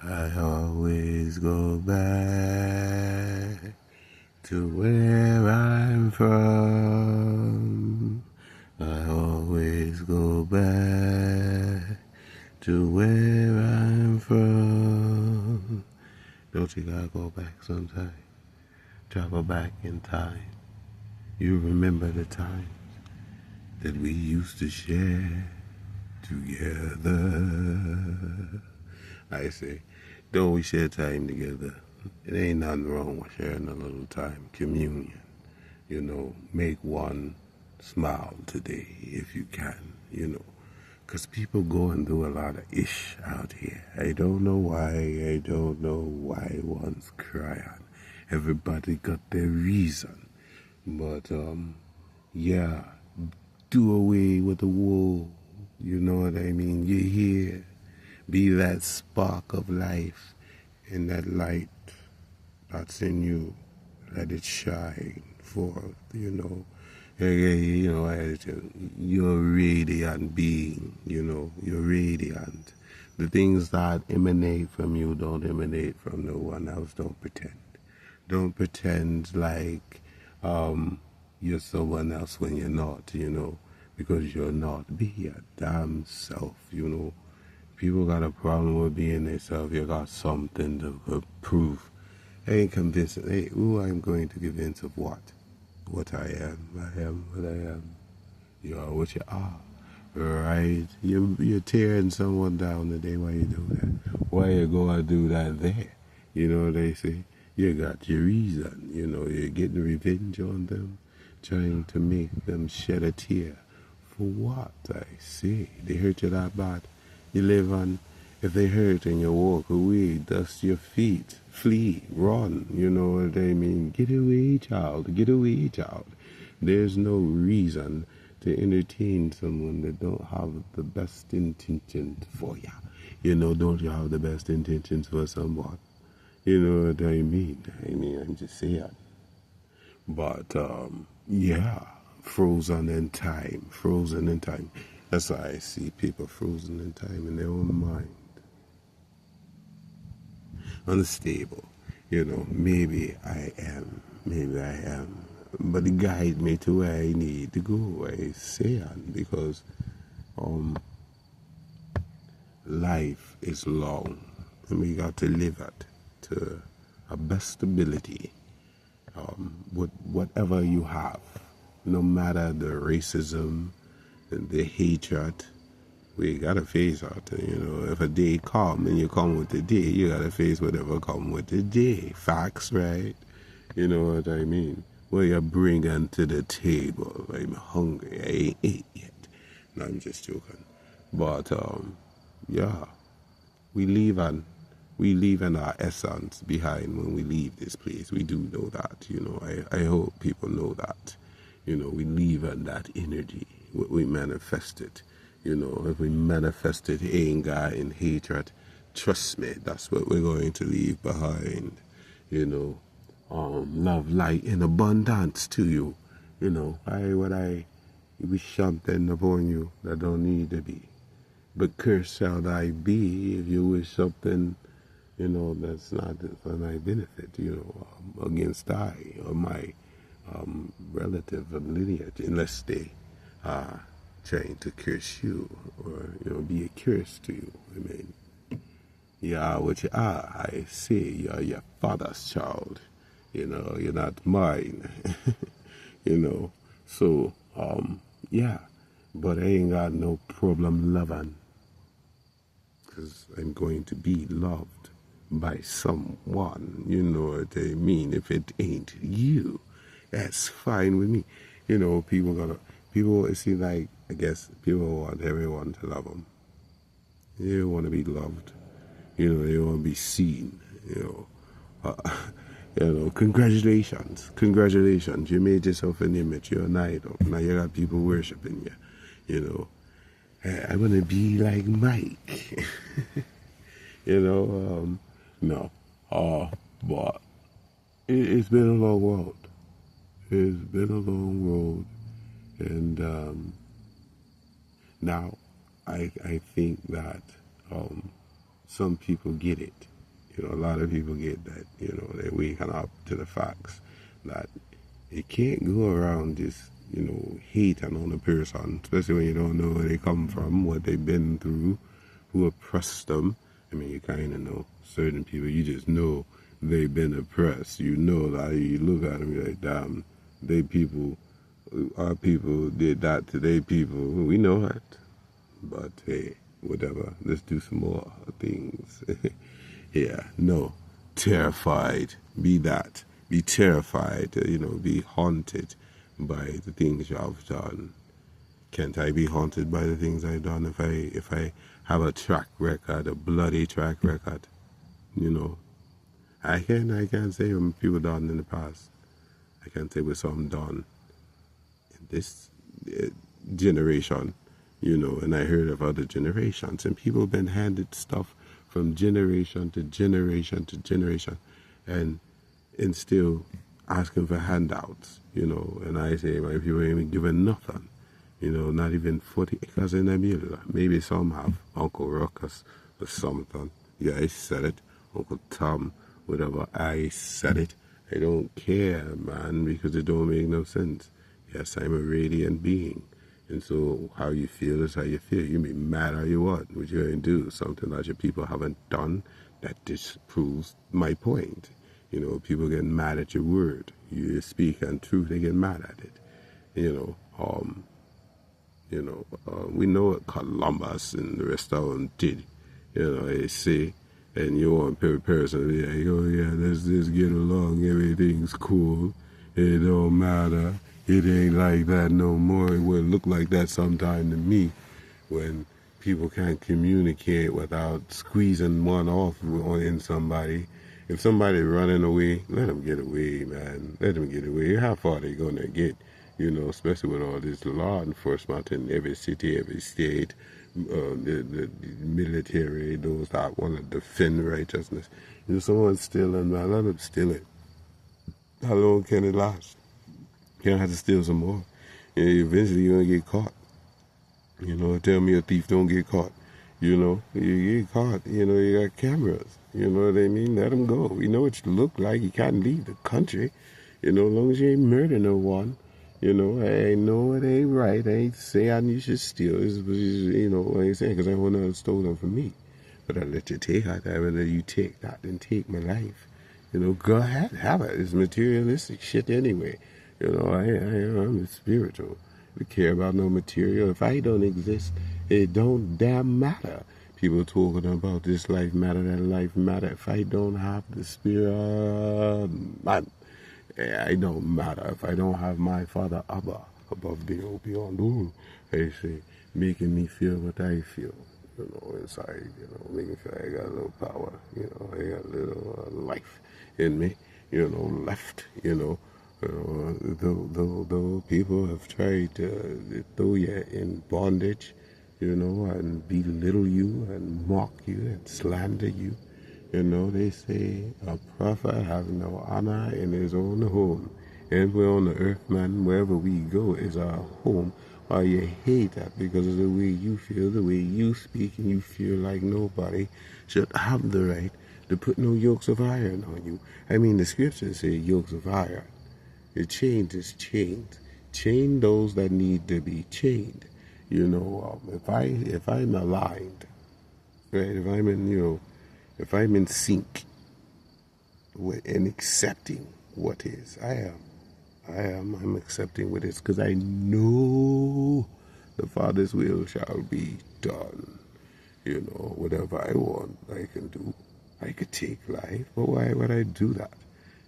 I always go back to where I'm from. I always go back to where I'm from. Don't you gotta go back sometime? Travel back in time. You remember the time that we used to share together. I say, don't we share time together? It ain't nothing wrong with sharing a little time, communion. Make one smile today if you can, 'cause people going through a lot of ish out here. I don't know why, one's crying. Everybody got their reason. But, yeah, do away with the wool. You know what I mean? You're here. Be that spark of life and that light that's in you. Let it shine forth, You're a radiant being, You're radiant. The things that emanate from you don't emanate from no one else. Don't pretend. Don't pretend like you're someone else when you're not, because you're not. Be your damn self, People got a problem with being themselves. You got something to prove. I ain't convincing. Hey, who I'm going to convince of what? What I am. I am what I am. You are what you are. Right? You're tearing someone down today. Why you do that? Why you gonna do that there? You know what they say? You got your reason. You're getting revenge on them. Trying to make them shed a tear. For what? I say. They hurt you that bad. You live on. If they hurt and you walk away, dust your feet, flee, run. You know what I mean? Get away, child. Get away, child. There's no reason to entertain someone that don't have the best intentions for you. Don't you have the best intentions for someone? You know what I mean? I'm just saying. But, yeah, frozen in time. That's why I see people frozen in time in their own mind. Unstable. Maybe I am, but it guide me to where I need to go. I say because life is long, and we got to live it to our best ability. With whatever you have, no matter the racism and the hatred. We gotta face out. If a day come and you come with the day, you gotta face whatever come with the day. Facts, right? You know what I mean? What you bringing to the table? I'm hungry. I ain't ate yet. No, I'm just joking. But yeah, we leaving our essence behind when we leave this place. We do know that. I hope people know that. We leave on that energy. We manifest it. If we manifested anger and hatred, trust me, that's what we're going to leave behind. Love, light, and abundance to you. Why would I wish something upon you that don't need to be? But cursed shall I be if you wish something, that's not for my benefit, against I or my relative of lineage, unless they trying to curse you or be a curse to you. You are what you are. I say you are your father's child. You're not mine. So yeah, but I ain't got no problem loving, because I'm going to be loved by someone. You know what I mean? If it ain't you, that's fine with me. People, it seems like, I guess, people want everyone to love them. They want to be loved. They want to be seen. Congratulations. You made yourself an image. You're an idol. Now you got people worshiping you. I want to be like Mike. No. But it's been a long road. It's been a long road. And now I think that some people get it. You know, a lot of people get that. You know, they're waking up to the facts that you can't go around just, you know, hating on a person, especially when you don't know where they come from, what they've been through, who oppressed them. I mean, you kind of know certain people, you just know they've been oppressed. You know that you look at them, you're like, damn, they people, our people did that to their people. We know that. But hey, whatever, let's do some more things. Yeah, no, terrified, be that. Be terrified, you know, be haunted by the things you have done. Can't I be haunted by the things I've done if I have a track record, a bloody track record? You know, I can say what people done in the past. I can say what some done in this generation, you know, and I heard of other generations, and people have been handed stuff from generation to generation to generation, and still asking for handouts, you know, and I say my people ain't even given nothing, you know, not even 40 acres in a mule. Maybe some have, Uncle Ruckus or something. Yeah, I said it. Uncle Tom, whatever, I said it. I don't care, man, because it don't make no sense. Yes, I'm a radiant being. And so how you feel is how you feel. You may be mad how you want. What you're going to do, something that your people haven't done, that disproves my point. You know, people get mad at your word. You speak untruth, they get mad at it. We know what Columbus and the rest of them did. You know, they say, and you want person to be like, oh yeah, let's just get along, everything's cool, it don't matter, it ain't like that no more. It will look like that sometime to me when people can't communicate without squeezing one off in somebody. If somebody running away, let them get away, man. Let them get away. How far they gonna get? You know, especially with all this law enforcement in every city, every state, the military, those that want to defend righteousness. You know, someone's stealing, man, let them steal it. How long can it last? You don't have to steal some more. You know, eventually you're gonna get caught. You know, tell me a thief don't get caught. You know, you get caught. You know, you got cameras. You know what I mean? Let them go. You know what you look like. You can't leave the country. You know, as long as you ain't murder no one. You know, I know it ain't right. I ain't saying you should steal. You know, I ain't saying because I want to steal them from me. But I let you take it. I'd rather you take that than take my life. You know, go ahead, have it. It's materialistic shit anyway. You know, I'm spiritual. We care about no material. If I don't exist, it don't damn matter. People talking about this life matter, that life matter. If I don't have the spirit, I don't matter. If I don't have my Father Abba above the earth beyond all, I say, making me feel what I feel, you know, inside, you know, making me feel like I got a little power, you know, I got a little life in me, you know, left, you know. Though people have tried to throw you in bondage, you know, and belittle you and mock you and slander you, you know, they say a prophet have no honor in his own home. And we're on the earth, man, wherever we go is our home. Or you hate that because of the way you feel, the way you speak, and you feel like nobody should have the right to put no yokes of iron on you. I mean, the scriptures say yokes of iron. The chains is chained. Chain those that need to be chained. You know, if I'm aligned, right? If I'm in sync with and accepting what is, I'm accepting what is, because I know the Father's will shall be done. You know, whatever I want, I can do. I could take life, but why would I do that?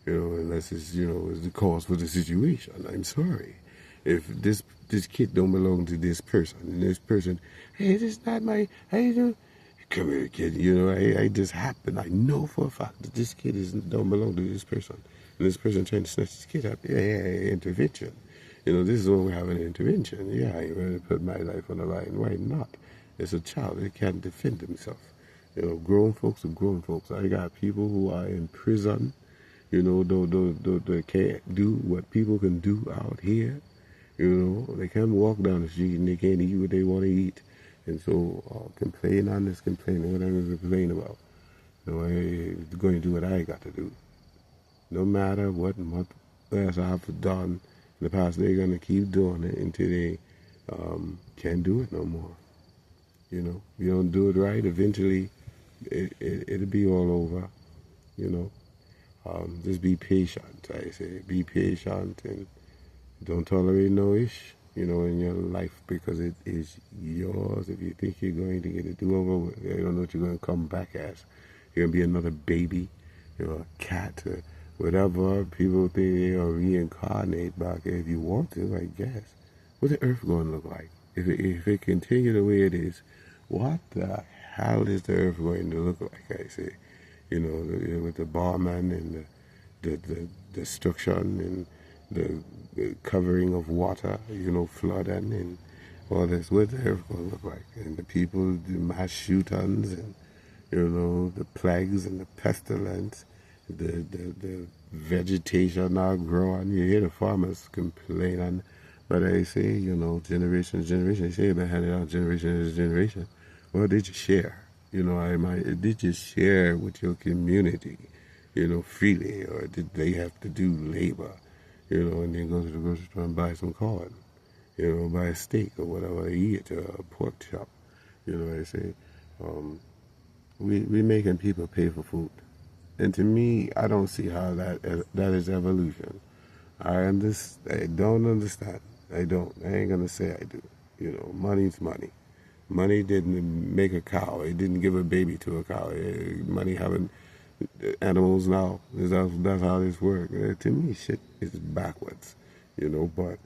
You know, unless it's, you know, it's the cause for the situation. I'm sorry. If this kid don't belong to this person, and this person, hey, this is not my, hey, come here, kid. You know, I just happen, I know for a fact that this kid don't belong to this person. And this person trying to snatch this kid up, yeah, intervention. You know, this is when we have an intervention. Yeah, I'm going to put my life on the line. Why not? It's a child. They can't defend himself. You know, grown folks are grown folks. I got people who are in prison. You know, they can't do what people can do out here. You know, they can't walk down the street and they can't eat what they want to eat. And so, complain on this, complain, whatever they complain about. So I'm going to do what I got to do. No matter what else I've done in the past, they're going to keep doing it until they can't do it no more. You know, you don't do it right, eventually it'll be all over. You know, just be patient. I say, be patient and don't tolerate no ish. You know, in your life because it is yours. If you think you're going to get a do-over, you don't know what you're going to come back as. You're going to be another baby, you know, a cat, or whatever. People think they'll reincarnate back if you want to, I guess. What's the earth going to look like? If it continue the way it is, what the hell is the earth going to look like, I say? You know, with the barman and the destruction and the covering of water, you know, flooding and all this. What the earth going to look like? And the people, the mass shootings and, you know, the plagues and the pestilence, the vegetation not growing. You hear the farmers complaining, but I say, you know, generation to generation. They say they've been handing out generation to generation. Well, did you share? You know, did you share with your community, you know, freely, or did they have to do labor, you know, and then go to the grocery store and buy some corn, you know, buy a steak or whatever, eat at a pork chop, you know, I say, we making people pay for food. And to me, I don't see how that is evolution. I don't understand. I don't. I ain't gonna say I do. You know, money's money. Money didn't make a cow. It didn't give a baby to a cow. Money having animals now. That's how this works. To me, shit is backwards. You know, but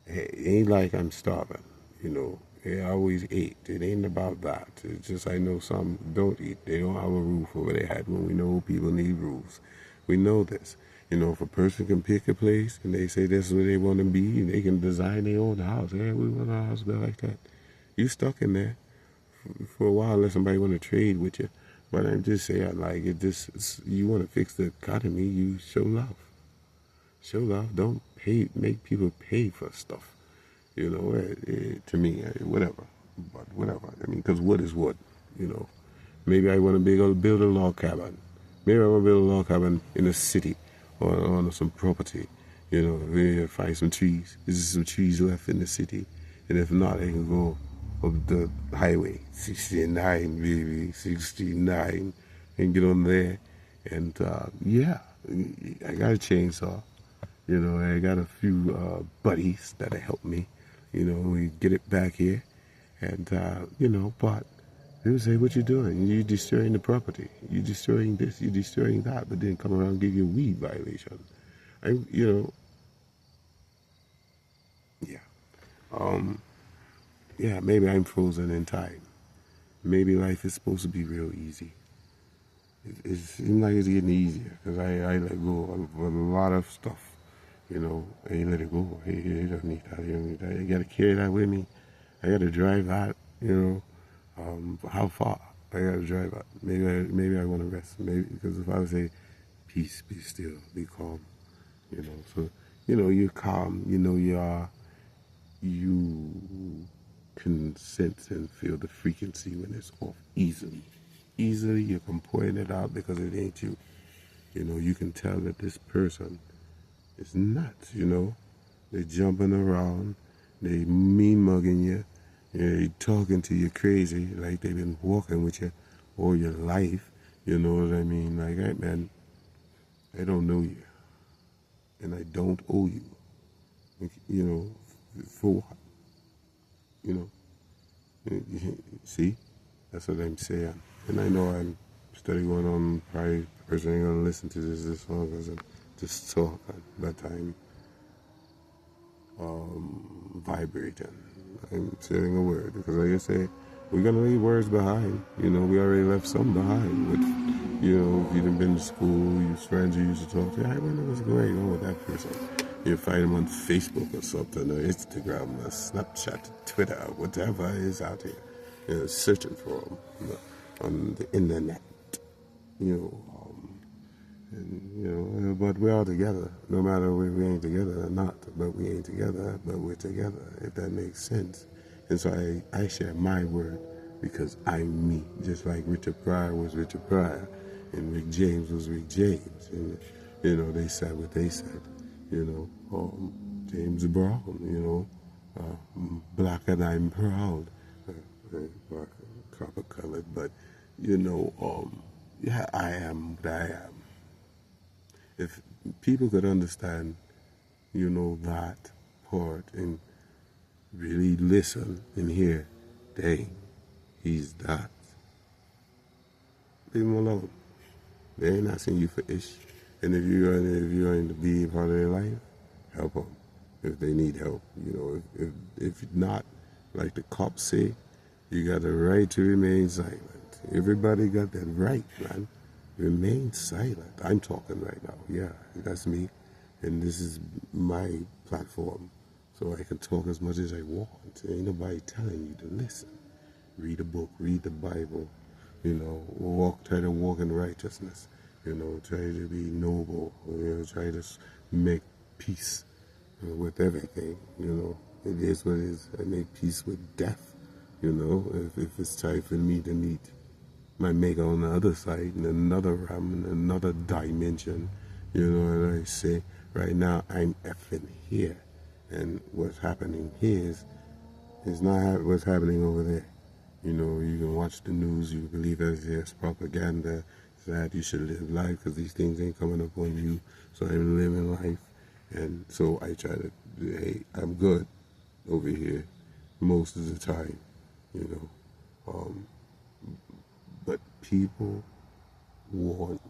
hey, it ain't like I'm starving. You know, I always ate. It ain't about that. It's just I know some don't eat. They don't have a roof over their head when we know people need roofs. We know this. You know, if a person can pick a place and they say this is where they want to be, and they can design their own house. Hey, we want our house to be like that. You stuck in there for a while unless somebody want to trade with you. But I'm just saying, like, you want to fix the economy, you show love. Show love. Don't make people pay for stuff. You know, to me, whatever. But whatever. I mean, because wood is wood. You know, maybe I want to build a log cabin. Maybe I want to build a log cabin in a city or on some property. You know, maybe find some trees. Is there some trees left in the city? And if not, I can go up the highway, 69, baby, 69, and get on there. And yeah, I got a chainsaw. You know, I got a few buddies that'll help me. You know, we get it back here. And, you know, but they would say, what you doing? You destroying the property. You destroying this, you destroying that. But then come around and give you a weed violation. You know, yeah. Yeah, maybe I'm frozen in time. Maybe life is supposed to be real easy. It seems like it's getting easier because I let go of a lot of stuff. You know, hey, let it go. Hey, you don't need that. You don't need that. You got to carry that with me. I got to drive that. You know, how far? I got to drive that. Maybe I want to rest. Maybe because if I would say, peace, be still, be calm. You know, so you know you're calm. You know you can sense and feel the frequency when it's off easily. Easily, you can point it out because it ain't you. You know, you can tell that this person is nuts, you know. They're jumping around, they mean mugging you, they talking to you crazy, like they've been walking with you all your life. You know what I mean? Like, hey, man, I don't know you, and I don't owe you. You know, for what? You know, see, that's what I'm saying. And I know I'm steady going on. Probably the person ain't gonna listen to this long because I just talk at that time. Vibrating. I'm saying a word because, like I say, we're gonna leave words behind. You know, we already left some behind. With, you know, if you've been to school, your friends you used to talk to, I wonder what's going on with that person. You find them on Facebook or something, or Instagram, or Snapchat, Twitter, whatever is out here. You know, searching for them, you know, on the internet. You know, and, you know, but we're all together, no matter if we ain't together or not. But we ain't together, but we're together, if that makes sense. And so I share my word because I'm me, just like Richard Pryor was Richard Pryor. and Rick James was Rick James, and you know they said what they said. You know, James Brown. You know, black and I'm proud. Black, copper colored, but you know, yeah, I am what I am. If people could understand, you know, that part and really listen and hear, dang, he's that. Leave him alone. They ain't asking you for ish. And if you're going to be part of their life, help them if they need help. You know, if not, like the cops say, you got the right to remain silent. Everybody got that right, man. Remain silent. I'm talking right now. Yeah, that's me. And this is my platform. So I can talk as much as I want. Ain't nobody telling you to listen. Read a book, read the Bible, you know, try to walk in righteousness, you know, try to be noble, you know, try to make peace with everything, you know. It is what it is. I make peace with death, you know, if it's time for me to meet my maker on the other side, in another realm, in another dimension, you know what I say? Right now, I'm effing here. And what's happening here is not what's happening over there. You know, you can watch the news, you believe that there's propaganda, that you should live life because these things ain't coming up on you. So I'm living life. And so I try to, hey, I'm good over here most of the time, you know. But people want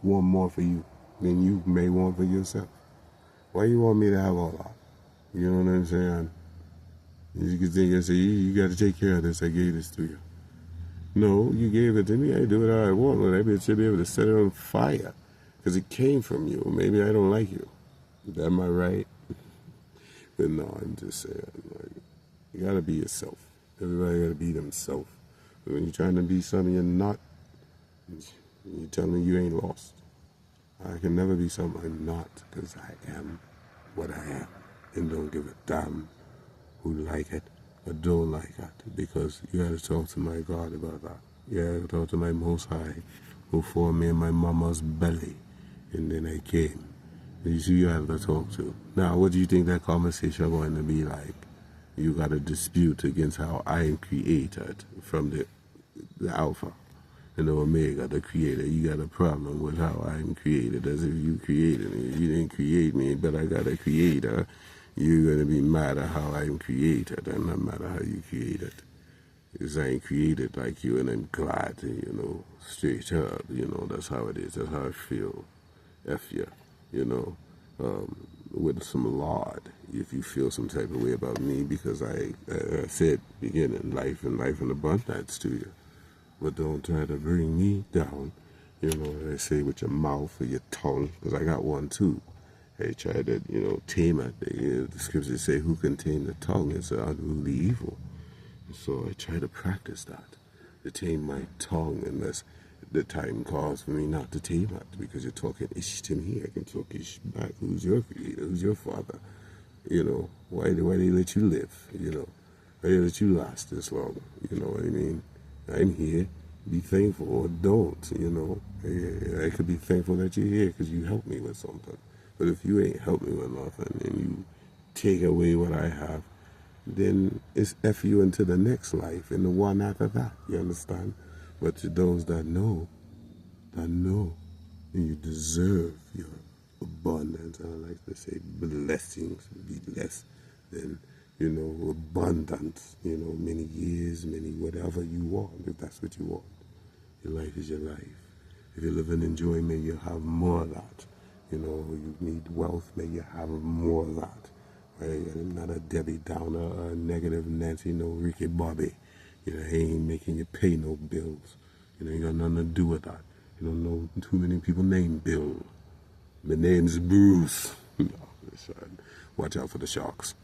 more for you than you may want for yourself. Why you want me to have all that? You know what I'm saying? You can think and say, you got to take care of this. I gave this to you. No, you gave it to me. I do it how I want. Well, I should be able to set it on fire because it came from you. Maybe I don't like you. Am I right? But no, I'm just saying, like, you got to be yourself. Everybody got to be themselves. When you're trying to be something you're not, you tell me you ain't lost. I can never be something I'm not because I am what I am and don't give a damn who like it or don't like it, because you got to talk to my God about that. You got to talk to my Most High who formed me in my mama's belly and then I came. You see, you have to talk to. Now, what do you think that conversation is going to be like? You got a dispute against how I am created from the Alpha and the Omega, the Creator. You got a problem with how I'm created, as if you created me. You didn't create me, but I got a Creator. You're going to be mad at how I'm created. I'm not mad at how you created. Because I ain't created like you, and I'm glad, you know, straight up, you know, that's how it is. That's how I feel. F you, you know, with some laud, if you feel some type of way about me, because I said, beginning, life and life in abundance to you. But don't try to bring me down, you know, they say with your mouth or your tongue, because I got one too. They try to, you know, tame it. The scriptures say, who can tame the tongue? It's unruly evil. So I try to practice that, to tame my tongue, unless the time calls for me not to tame it, because you're talking ish to me. I can talk ish back. Who's your creator? Who's your father? You know, why they let you live? You know, why they let you last this long? You know what I mean? I'm here. Be thankful or don't, you know. I could be thankful that you're here because you helped me with something. But if you ain't helped me with nothing and you take away what I have, then it's F you into the next life and the one after that. You understand? But to those that know, and you deserve your abundance. I like to say blessings, be less than, you know, abundance, you know, many years, many whatever you want, if that's what you want. Your life is your life. If you live in enjoyment, you have more of that. You know, you need wealth, may you have more of that. Right? I'm not a Debbie Downer, a negative Nancy, no Ricky Bobby. You know, he ain't making you pay no bills. You know, you got nothing to do with that. You don't know too many people named Bill. My name's Bruce. No, watch out for the sharks.